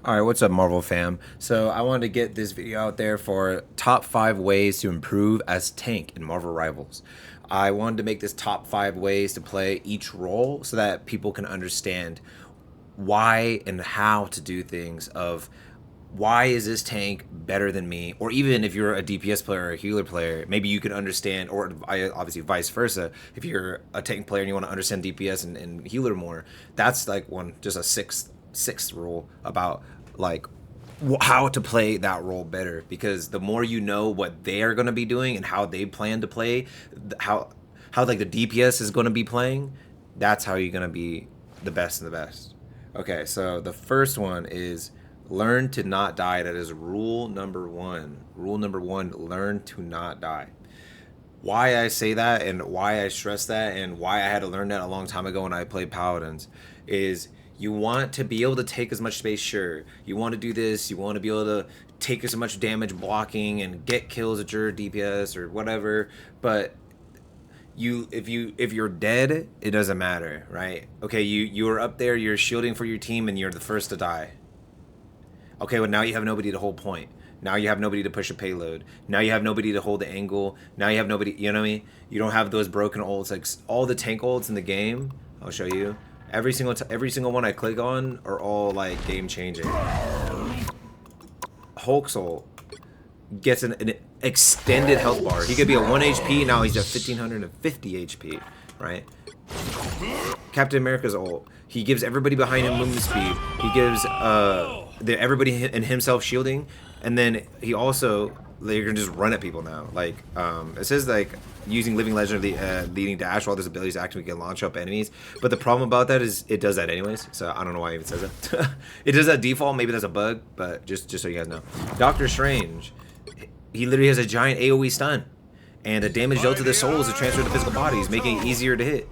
All right, what's up, Marvel fam? So I wanted to get this video out there for top 5 ways to improve as tank in Marvel Rivals. I wanted to make this top 5 ways to play each role so that people can understand why and how to do things of why is this tank better than me, or even if you're a DPS player or a healer player, maybe you can understand, or obviously vice versa, if you're a tank player and you want to understand DPS and healer more. That's like one, just a sixth rule about like how to play that role better, because the more you know what they're going to be doing and how they plan to play, how like the DPS is going to be playing, that's how you're going to be the best of the best. Okay, so the first one is learn to not die. That is rule number one. Rule number one, learn to not die. Why I say that and why I stress that and why I had to learn that a long time ago when I played Paladins is you want to be able to take as much space, sure. You want to do this, you want to be able to take as much damage blocking and get kills at your DPS or whatever, but if you're dead, it doesn't matter, right? Okay, you're up there, you're shielding for your team and you're the first to die. Okay, well now you have nobody to hold point. Now you have nobody to push a payload. Now you have nobody to hold the angle. Now you have nobody, you know what I mean? You don't have those broken ults. Like all the tank ults in the game, I'll show you. Every single one I click on are all like game changing. Hulk's ult gets an extended health bar. He could be at 1 HP, now he's at 1550 HP, right? Captain America's ult, he gives everybody behind him movement speed. He gives everybody and himself shielding, and then he also, you can just run at people now. Like it says like using Living Legend leading dash while this ability is active, we can launch up enemies. But the problem about that is it does that anyways. So I don't know why it even says that. It does that default. Maybe that's a bug, but just so you guys know, Doctor Strange, he literally has a giant AOE stun, and the damage dealt to the souls is transferred to physical bodies, making it easier to hit.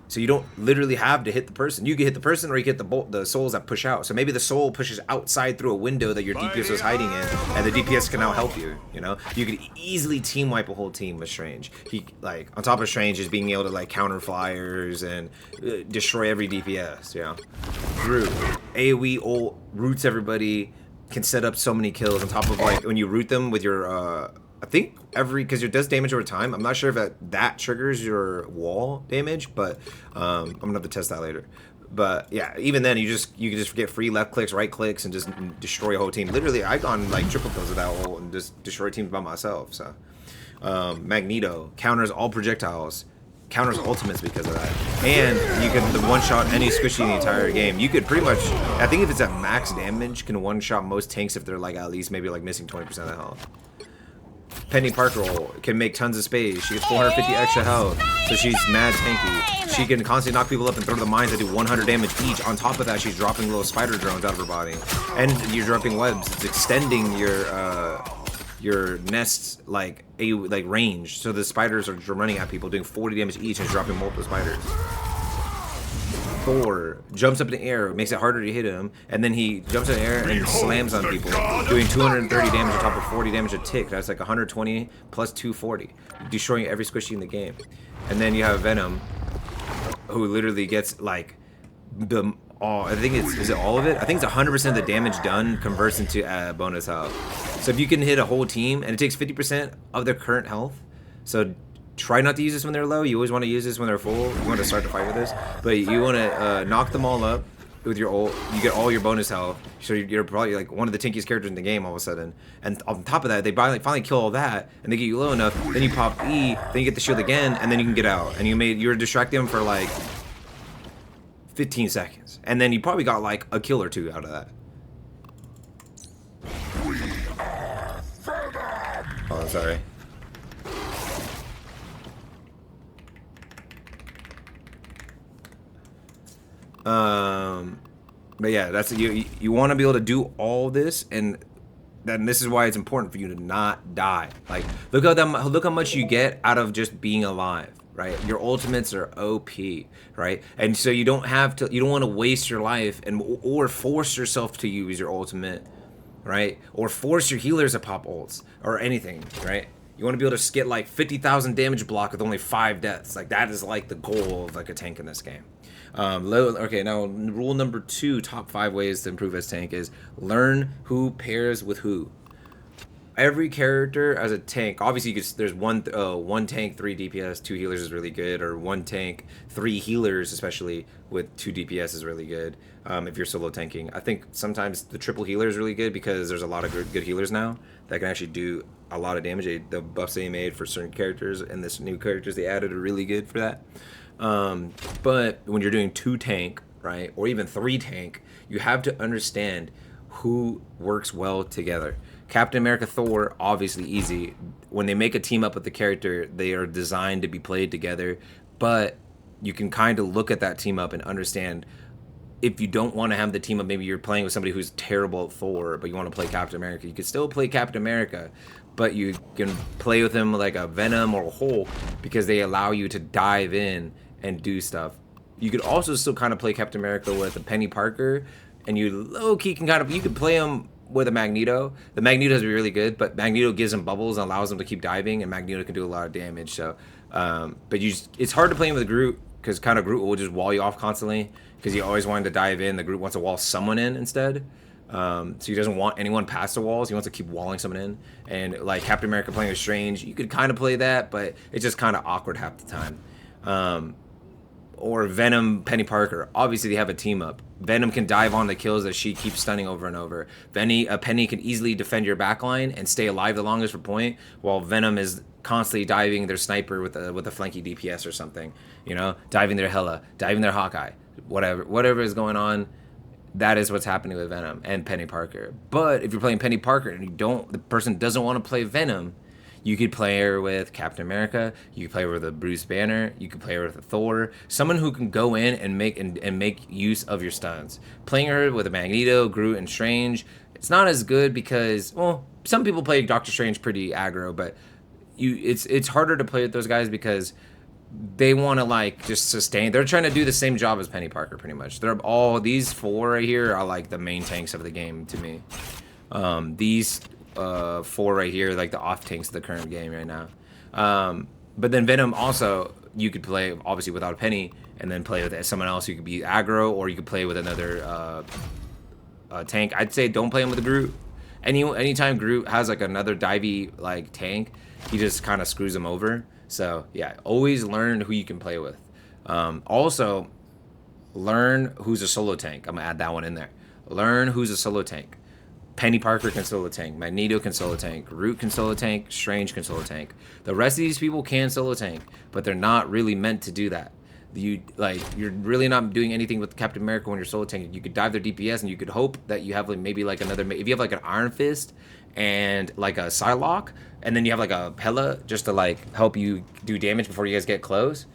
So you don't literally have to hit the person. You can hit the person, or you can hit the souls that push out. So maybe the soul pushes outside through a window that your DPS was hiding in, and the DPS can now help you. You know, you could easily team wipe a whole team with Strange. He, like, on top of Strange, is being able to like counter flyers and destroy every DPS. You know, Root, AOE ult roots everybody, can set up so many kills on top of like when you root them with your I think because it does damage over time. I'm not sure if that triggers your wall damage, but I'm gonna have to test that later. But yeah, even then you can just get free left clicks, right clicks, and just destroy a whole team. Literally, I gone like triple kills with that whole and just destroy teams by myself. So Magneto counters all projectiles, counters ultimates because of that, and you can the one shot any squishy in the entire game. You could pretty much, I think if it's at max damage, can one shot most tanks if they're like at least maybe like missing 20% of the health. Penny Parker can make tons of space. She gets 450 extra health, so she's mad tanky. She can constantly knock people up and throw the mines that do 100 damage each. On top of that, she's dropping little spider drones out of her body, and you're dropping webs. It's extending your nest's like range, so the spiders are running at people, doing 40 damage each, and dropping multiple spiders. Thor jumps up in the air, makes it harder to hit him, and then he jumps in the air and slams on people, doing 230 damage on top of 40 damage a tick. That's like 120 plus 240, destroying every squishy in the game. And then you have Venom, who literally gets like I think is it all of it? I think it's 100% of the damage done converts into bonus health. So if you can hit a whole team, and it takes 50% of their current health, so try not to use this when they're low. You always want to use this when they're full. You want to start the fight with this, but you want to knock them all up with your ult. You get all your bonus health, so you're probably like one of the tankiest characters in the game all of a sudden. And on top of that, they finally kill all that, and they get you low enough. Then you pop E, then you get the shield again, and then you can get out. And you're distracting them for like 15 seconds, and then you probably got like a kill or two out of that. Oh, I'm sorry. But yeah, that's you want to be able to do all this, and then this is why it's important for you to not die. Like look how much you get out of just being alive, right? Your ultimates are OP, right? And so you don't want to waste your life or force yourself to use your ultimate, right? Or force your healers to pop ults or anything, right? You want to be able to get like 50,000 damage block with only 5 deaths. Like that is like the goal of like a tank in this game. Okay, now rule number 2, top 5 ways to improve as tank is learn who pairs with who. Every character as a tank, obviously there's one tank, 3 DPS, 2 healers is really good, or 1 tank, 3 healers, especially with 2 DPS is really good. If you're solo tanking, I think sometimes the triple healer is really good because there's a lot of good healers now that can actually do a lot of damage. The buffs they made for certain characters and this new characters they added are really good for that. But when you're doing 2 tank, right, or even 3 tank, you have to understand who works well together. Captain America, Thor, obviously easy. When they make a team up with the character, they are designed to be played together, but you can kind of look at that team up and understand if you don't want to have the team up, maybe you're playing with somebody who's terrible at Thor, but you want to play Captain America. You can still play Captain America, but you can play with him like a Venom or a Hulk because they allow you to dive in and do stuff. You could also still kind of play Captain America with a Penny Parker, and you low-key can kind of, you could play him with a Magneto. The Magneto is really good, but Magneto gives him bubbles and allows him to keep diving, and Magneto can do a lot of damage. So, but it's hard to play him with Groot because kind of Groot will just wall you off constantly because he always wanted to dive in. The Groot wants to wall someone in instead. So he doesn't want anyone past the walls. He wants to keep walling someone in. And like Captain America playing with Strange, you could kind of play that, but it's just kind of awkward half the time. Or Venom, Penny Parker. Obviously, they have a team up. Venom can dive on the kills that she keeps stunning over and over. Penny can easily defend your backline and stay alive the longest for point, while Venom is constantly diving their sniper with a flanky DPS or something. You know, diving their Hela, diving their Hawkeye, whatever is going on. That is what's happening with Venom and Penny Parker. But if you're playing Penny Parker and the person doesn't want to play Venom, you could play her with Captain America. You could play her with a Bruce Banner. You could play her with a Thor. Someone who can go in and make use of your stuns. Playing her with a Magneto, Groot, and Strange, it's not as good because, well, some people play Doctor Strange pretty aggro, but it's harder to play with those guys because they want to like just sustain. They're trying to do the same job as Penny Parker pretty much. These 4 right here are like the main tanks of the game to me. These 4 right here, like the off tanks of the current game right now. But then Venom also, you could play obviously without a Penny and then play with someone else. You could be aggro, or you could play with another tank. I'd say don't play him with a Groot. Anytime Groot has like another divey like tank, he just kind of screws him over. So yeah, always learn who you can play with. Also, learn who's a solo tank. I'm gonna add that one in there. Learn who's a solo tank. Penny Parker can solo tank. Magneto can solo tank. Groot can solo tank. Strange can solo tank. The rest of these people can solo tank, but they're not really meant to do that. You're really not doing anything with Captain America when you're solo tanking. You could dive their DPS, and you could hope that you have like maybe like another. If you have like an Iron Fist and like a Psylocke, and then you have like a Hela just to like help you do damage before you guys get close.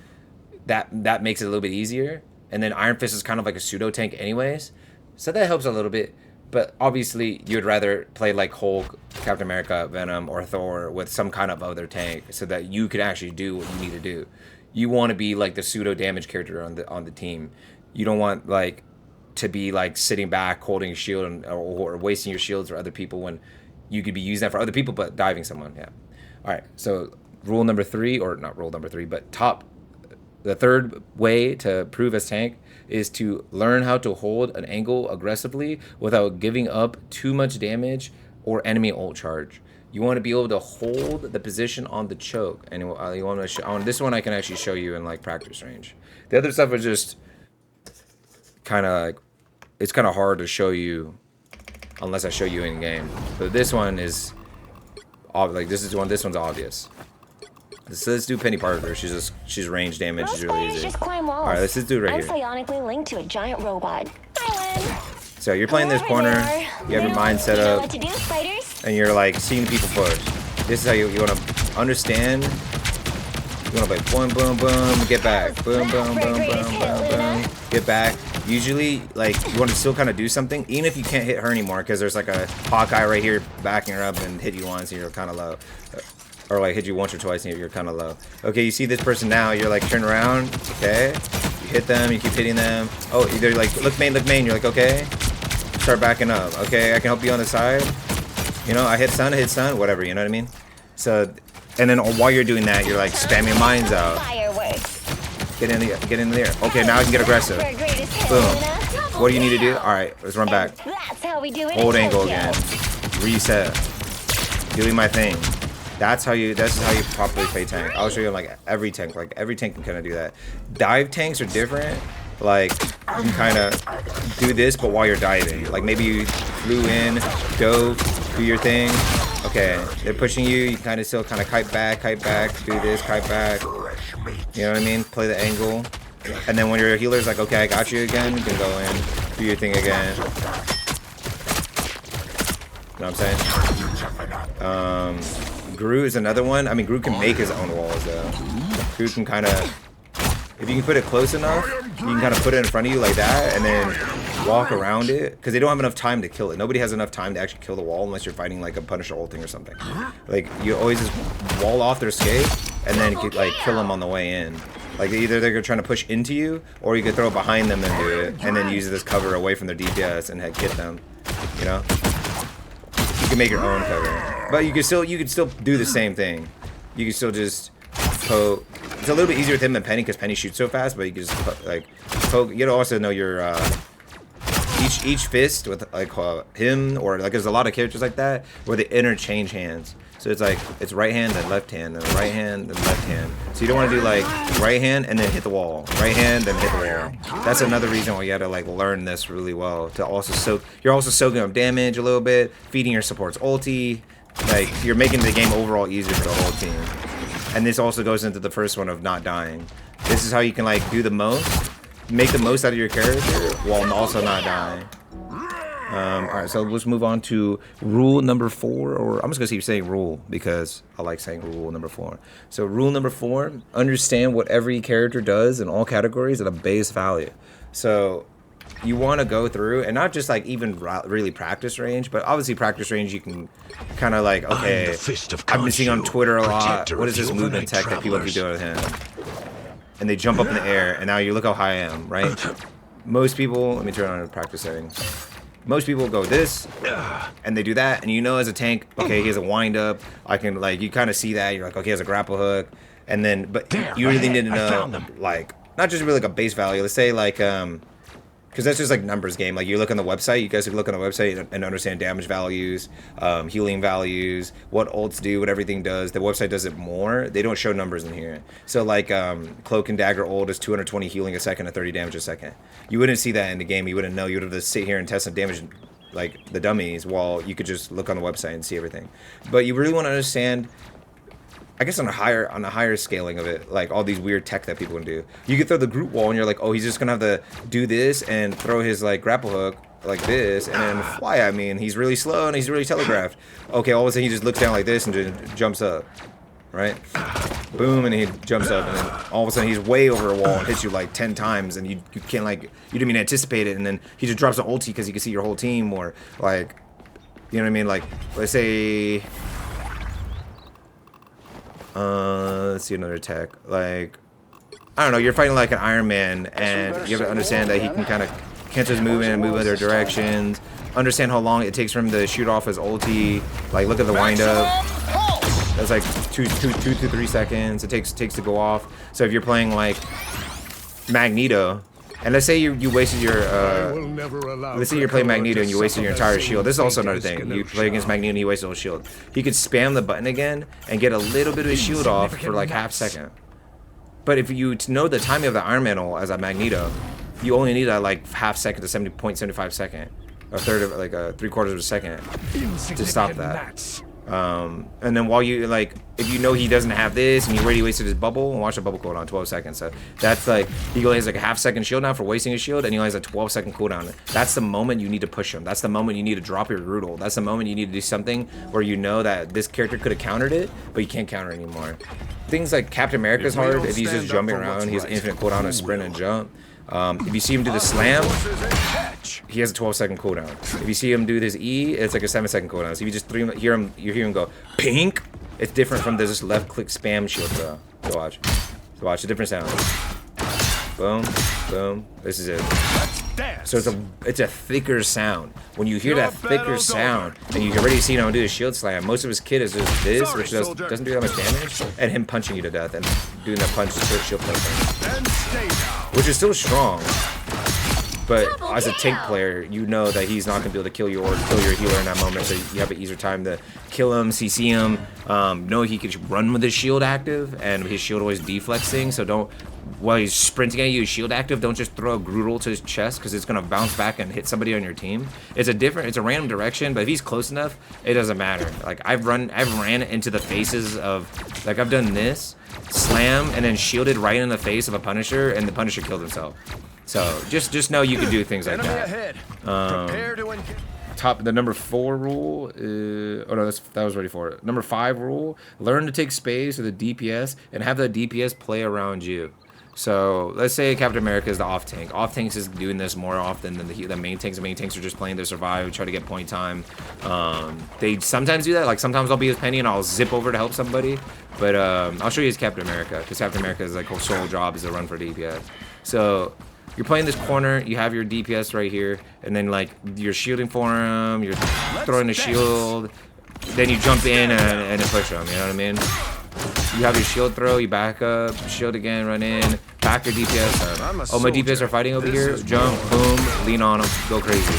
That makes it a little bit easier. And then Iron Fist is kind of like a pseudo tank, anyways, so that helps a little bit. But obviously, you'd rather play like Hulk, Captain America, Venom, or Thor with some kind of other tank so that you could actually do what you need to do. You want to be like the pseudo damage character on the team. You don't want like to be like sitting back holding a shield or wasting your shields for other people when you could be using that for other people but diving someone. Yeah. All right. So rule number 3, or not rule number 3, but the third way to prove as tank is to learn how to hold an angle aggressively without giving up too much damage or enemy ult charge. You want to be able to hold the position on the choke, and you want to this one I can actually show you in like practice range. The other stuff is just kind of like, it's kind of hard to show you unless I show you in game. But this one is like this one's obvious. So let's do Penny Parker. She's range damage. She's really easy. All right, let's just do it right here. I'm psionically linked to a giant robot. I win. So you're playing this corner. You have your mind set up, and you're like seeing people push. This is how you want to understand. You want to play boom, boom, boom, get back, boom, boom, boom, boom, boom, boom, get back. Usually, like you want to still kind of do something, even if you can't hit her anymore, because there's like a Hawkeye right here backing her up and hit you once, and you're kind of low. Or like hit you once or twice and you're kind of low. Okay, you see this person now, you're like turn around, okay? You hit them, you keep hitting them. Oh, they're like, look main, you're like, okay. Start backing up. Okay, I can help you on the side. You know, I hit stun, whatever, you know what I mean? So, and then while you're doing that, you're like spamming mines out. Get in there. Okay, now I can get aggressive. Boom. What do you need to do? All right, let's run back. That's how we do it. Hold angle again. Reset. Doing my thing. This is how you properly play tank. I'll show you like every tank. Like every tank can kind of do that. Dive tanks are different. Like you can kind of do this, but while you're diving. Like maybe you flew in, dove, do your thing. Okay, they're pushing you. You kind of still kind of kite back, do this, kite back. You know what I mean? Play the angle. And then when your healer's like, okay, I got you again, you can go in, do your thing again. You know what I'm saying? Gru is another one. I mean, Gru can make his own walls though. Gru can kind of, if you can put it close enough, you can kind of put it in front of you like that, and then walk around it, because they don't have enough time to kill it. Nobody has enough time to actually kill the wall unless you're fighting like a Punisher ulting or something. Like you always just wall off their escape, and then like kill them on the way in. Like either they're trying to push into you, or you could throw it behind them and do it, and then use it as cover away from their DPS and get them. You know, you can make your own cover, but you could still do the same thing. You can still just poke. It's a little bit easier with him than Penny because Penny shoots so fast, but you can just poke. You gotta also know your each fist with like him, or like there's a lot of characters like that where they interchange hands. So it's like it's right hand then left hand, and right hand then left hand. So you don't want to do like right hand and then hit the wall, right hand then hit the wall. That's another reason why you got to like learn this really well to also soak. You're also soaking up damage a little bit, feeding your supports ulti. Like you're making the game overall easier for the whole team. And this also goes into the first one of not dying. This is how you can like do the most, make the most out of your character while also not dying. Alright, so let's move on to rule number 4, or I'm just gonna keep saying rule because I like saying rule number 4. So rule number 4, understand what every character does in all categories at a base value. So you want to go through and not just like even really practice range, but obviously practice range you can kind of like, okay, I've been seeing on Twitter a lot, what is this movement tech that people keep doing with him? And they jump up in the air, and now you look how high I am, right? Most people, let me turn on the practice settings. Most people go this, and they do that, and you know as a tank, okay, he has a wind up. I can like, you kind of see that. You're like, okay, he has a grapple hook, and then, but you really need to know, like, not just really like a base value. Let's say like, because that's just like numbers game. Like you look on the website, you guys can look on the website and understand damage values, healing values, what ults do, what everything does. The website does it more. They don't show numbers in here. So like Cloak and Dagger ult is 220 healing a second and 30 damage a second. You wouldn't see that in the game. You wouldn't know. You would have to sit here and test some damage like the dummies while you could just look on the website and see everything. But you really want to understand, I guess on a higher scaling of it, like all these weird tech that people can do. You could throw the group wall and you're like, oh, he's just gonna have to do this and throw his like grapple hook like this and then fly at me, and he's really slow and he's really telegraphed. Okay, all of a sudden he just looks down like this and just jumps up, right? Boom, and he jumps up, and then all of a sudden he's way over a wall and hits you like 10 times, and you can't like, you didn't even anticipate it, and then he just drops an ulti because you can see your whole team, or like, you know what I mean? Like, let's say, let's see another tech. Like, I don't know, you're fighting like an Iron Man, and you have to understand that he can kind of cancel his movement and move in other directions. Understand how long it takes for him to shoot off his ulti. Like, look at the wind up. That's like 2 to 3 seconds it takes to go off. So if you're playing like Magneto, and let's say you wasted your let's say you're playing Magneto and you wasted your entire shield. This is also another thing. You play against Magneto and you waste his shield. He could spam the button again and get a little bit of his shield off for like half second. But if you know the timing of the Iron Man ult as a Magneto, you only need a like half second to 70.75 second, a third of like a 3/4 of a second to stop that. And then while you like, if you know he doesn't have this and you already wasted his bubble, and watch the bubble cooldown 12 seconds. So that's like, he only has like a half second shield now for wasting his shield, and he only has a 12-second cooldown. That's the moment you need to push him. That's the moment you need to drop your Rudel. That's the moment you need to do something where you know that this character could have countered it, but you can't counter anymore. Things like Captain America's hard. If he's just jumping around, he has infinite cooldown to sprint and jump. If you see him do the slam, he has a 12-second cooldown. If you see him do this E, it's like a 7-second cooldown. So if you just hear him go pink, it's different from this left-click spam shield throw. So watch the different sound. Boom, boom. This is it. So it's a thicker sound. When you hear that thicker sound, and you can already see him do a shield slam, most of his kit is just this, which doesn't do that much damage, and him punching you to death and doing that punch shield thing, which is still strong. But as a tank player, you know that he's not going to be able to kill you or kill your healer in that moment, so you have an easier time to kill him, CC him. Know he can run with his shield active, and his shield always deflexing, so don't, while he's sprinting at you, his shield active, don't just throw a Groodle to his chest, because it's going to bounce back and hit somebody on your team. It's a random direction, but if he's close enough, it doesn't matter. Like, I've ran into the faces of, like, I've done this, slam, and then shielded right in the face of a Punisher, and the Punisher killed himself. So just know you can do things like that. The number 4 rule. Oh no, that was already 4. Number 5 rule: learn to take space with the DPS and have the DPS play around you. So let's say Captain America is the off tank. Off tanks is doing this more often than the main tanks. The main tanks are just playing to survive, try to get point time. They sometimes do that. Like sometimes I'll be his Penny and I'll zip over to help somebody. But I'll show you his Captain America, because Captain America's like whole sole job is to run for DPS. So you're playing this corner, you have your DPS right here, and then like you're shielding for him, you're throwing a shield, then you jump in and push him, you know what I mean? You have your shield throw, you back up, shield again, run in, back your DPS up. Oh, my DPS are fighting over here, jump, boom, lean on them, go crazy.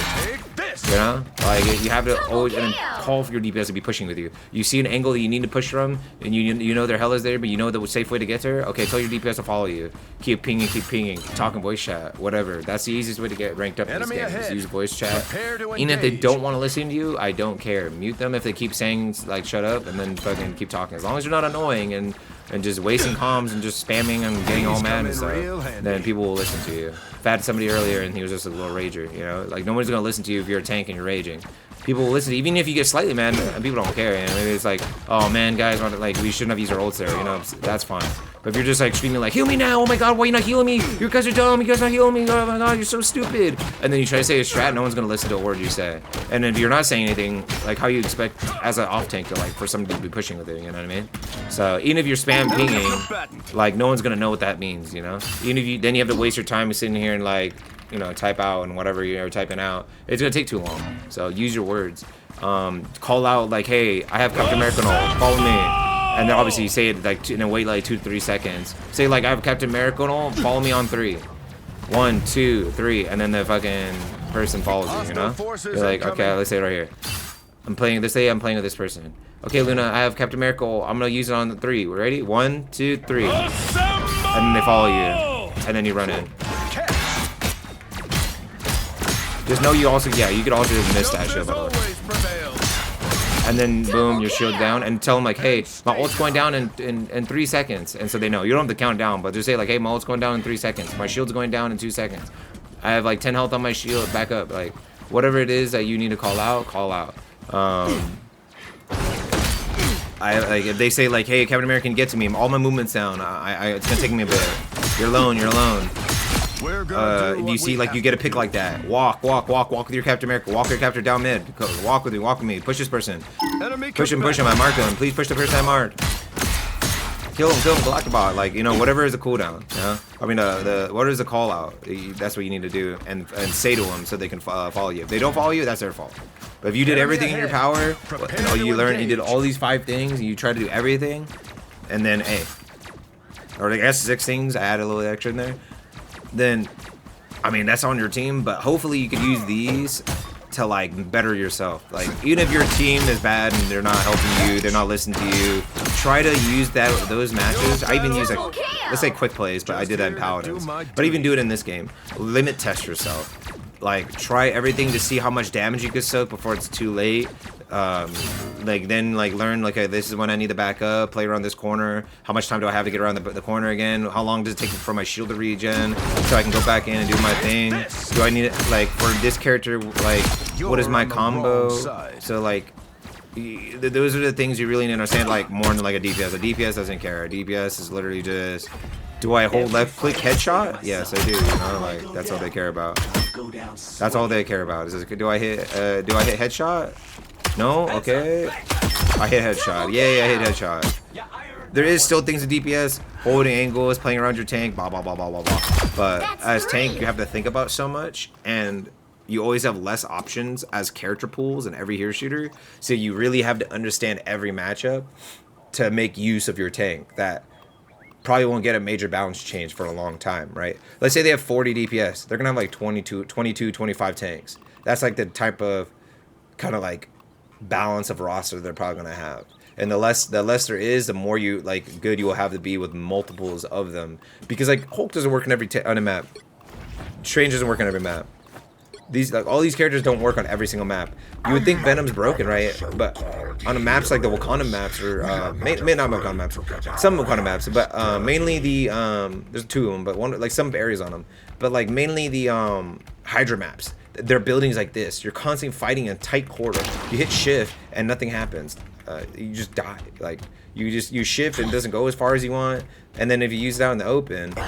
You know? Like, you have to always call for your DPS to be pushing with you. You see an angle that you need to push from, and you know their hell is there, but you know the safe way to get there? Okay, tell your DPS to follow you. Keep pinging, talking voice chat, whatever. That's the easiest way to get ranked up in this game, is use voice chat. Even if they don't want to listen to you, I don't care. Mute them if they keep saying, like, shut up, and then fucking keep talking. As long as you're not annoying and just wasting comms and just spamming and getting all mad and stuff, then people will listen to you. I had somebody earlier and he was just a little rager, you know? Like, nobody's gonna listen to you if you're a tank and you're raging. People will listen to you, even if you get slightly mad, and people don't care, you know? Maybe it's like, oh man, guys, like, we shouldn't have used our ults there, you know? That's fine. But if you're just like screaming like, heal me now, oh my god, why are you not healing me? You guys are dumb, you guys are not healing me, oh my god, you're so stupid. And then you try to say a strat, no one's gonna listen to a word you say. And if you're not saying anything, like, how you expect as an off tank to, like, for somebody to be pushing with it, you know what I mean? So even if you're spam pinging, like, no one's gonna know what that means, you know? Even if you, then you have to waste your time sitting here and like, you know, type out and whatever you're typing out. It's gonna take too long. So use your words. Call out like, hey, I have Captain America ult, follow me. And then obviously you say it like and then wait like 2 to 3 seconds. Say like, I have Captain America ult, follow me on 3. 1, 2, 3, and then the fucking person follows you, you know? You're like, okay, let's say it right here. I'm playing with this person. Okay, Luna, I have Captain America ult. I'm gonna use it on the 3. We're ready? 1, 2, 3. And then they follow you. And then you run in. Just know you also, yeah, you could also just miss that shit, by the way. And then boom, your shield down, and tell them like, hey, my ult's going down in 3 seconds. And so they know. You don't have to count down, but just say like, hey, my ult's going down in 3 seconds. My shield's going down in 2 seconds. I have like 10 health on my shield, back up. Like, whatever it is that you need to call out, call out. I like, if they say like, hey, Captain America can get to me, all my movement's down. It's gonna take me a bit. You're alone, you're alone. If you see like you get a pick like that, walk with your Captain America, walk your Captain down mid, walk with me, push this person, push him, I marked him, please push the person I marked, kill him, Galactabot, like, you know, whatever is a cooldown, you know? I mean, what is a call out? That's what you need to do, and say to them so they can follow you. If they don't follow you, that's their fault. But if you did everything in your power, and you learned, you did all these 5 things, and you tried to do everything, and then, hey, or I guess 6 things, I add a little extra in there, then, I mean, that's on your team, but hopefully you can use these to, like, better yourself. Like, even if your team is bad and they're not helping you, they're not listening to you, try to use those matches. I even use, like, let's say quick plays, but I did that in Paladins. But even do it in this game. Limit test yourself. Like, try everything to see how much damage you can soak before it's too late. Like, then, like, learn, like, this is when I need to back up, play around this corner. How much time do I have to get around the corner again? How long does it take for my shield to regen so I can go back in and do my thing? Do I need it, like, for this character, like, what is my combo? So, like, those are the things you really need to understand, like, more than, like, a DPS. A DPS doesn't care. A DPS is literally just, do I hold left click headshot? Yes, I do, you know, like, that's all they care about. That's all they care about. Is do I hit headshot? No? Okay. I hit headshot. Yay, I hit headshot. there is still things in DPS, holding angles, playing around your tank, blah blah blah blah blah blah. But as tank, you have to think about so much, and you always have less options as character pools in every hero shooter. So you really have to understand every matchup to make use of your tank. That probably won't get a major balance change for a long time, right? Let's say they have 40 DPS. They're gonna have like 22, 25 tanks. That's like the type of kind of like balance of roster they're probably gonna have. And the less there is, the more you like good you will have to be with multiples of them. Because like Hulk doesn't work on every on a map. Strange doesn't work on every map. These like all these characters don't work on every single map. You would think Venom's broken, right? But on the maps like the Wakanda maps or not Wakanda maps, some Wakanda maps, but mainly the there's two of them, but one like some areas on them, but like mainly the Hydra maps. Their buildings like this. You're constantly fighting in a tight corridor. You hit shift and nothing happens. You just die. Like you shift and it doesn't go as far as you want. And then if you use it out in the open, do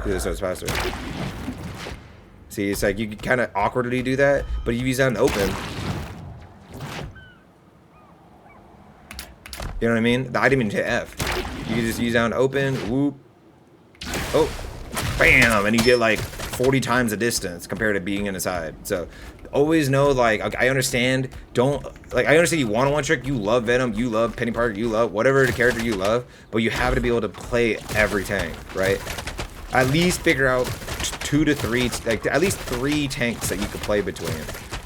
this so it's faster. See, it's like you can kind of awkwardly do that, but if you use it out in the open, you know what I mean? I didn't even hit F. You can just use it out in the open. Whoop. Oh, bam, and you get like 40 times the distance compared to being in the side. So always know, like, I understand, I understand you want to one trick, you love Venom, you love Penny Parker, you love whatever the character you love, but you have to be able to play every tank, right? At least figure out 2 to 3, like at least 3 tanks that you could play between.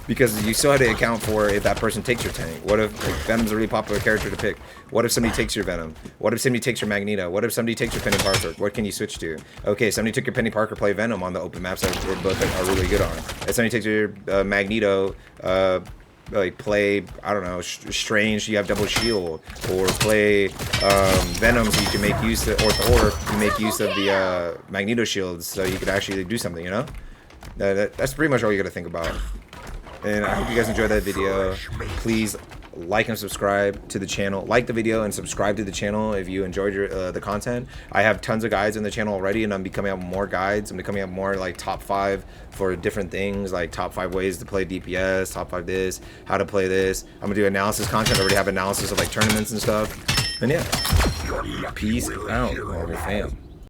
Because you still have to account for if that person takes your tank. What if like, Venom's a really popular character to pick? What if somebody takes your Venom? What if somebody takes your Magneto? What if somebody takes your Penny Parker? What can you switch to? Okay, somebody took your Penny Parker, play Venom on the open maps that they both are really good on. If somebody takes your Magneto, like play, I don't know, Strange, you have double shield, or play Venom so you can make use of, or you make use of the Magneto shields so you could actually do something, you know? That's pretty much all you gotta think about. And I hope you guys enjoyed that video. Please like and subscribe to the channel. Like the video and subscribe to the channel if you enjoyed the content. I have tons of guides in the channel already, and I'm becoming up with more guides. I'm becoming up more like top 5 for different things, like top 5 ways to play DPS, top 5 this, how to play this. I'm gonna do analysis content. I already have analysis of like tournaments and stuff. And yeah, peace out, Marvel fam.